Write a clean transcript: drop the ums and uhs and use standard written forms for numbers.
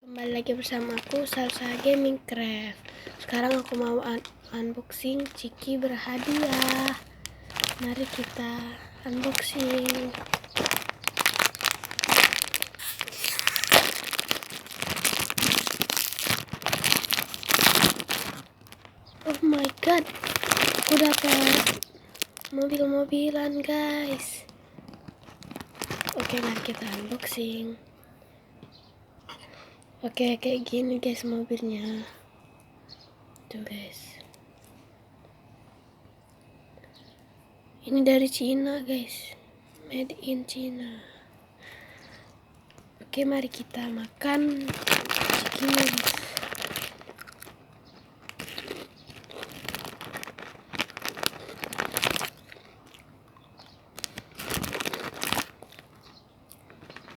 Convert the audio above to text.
Kembali lagi bersama aku, Salsa Gaming Craft. Sekarang aku mau unboxing Ciki berhadiah. Mari kita unboxing. Oh my god, aku dapat mobil-mobilan guys. Oke, mari kita unboxing. Oke, kayak gini guys mobilnya. Tuh guys, ini dari Cina guys, made in China. Oke, mari kita makan cikinya guys.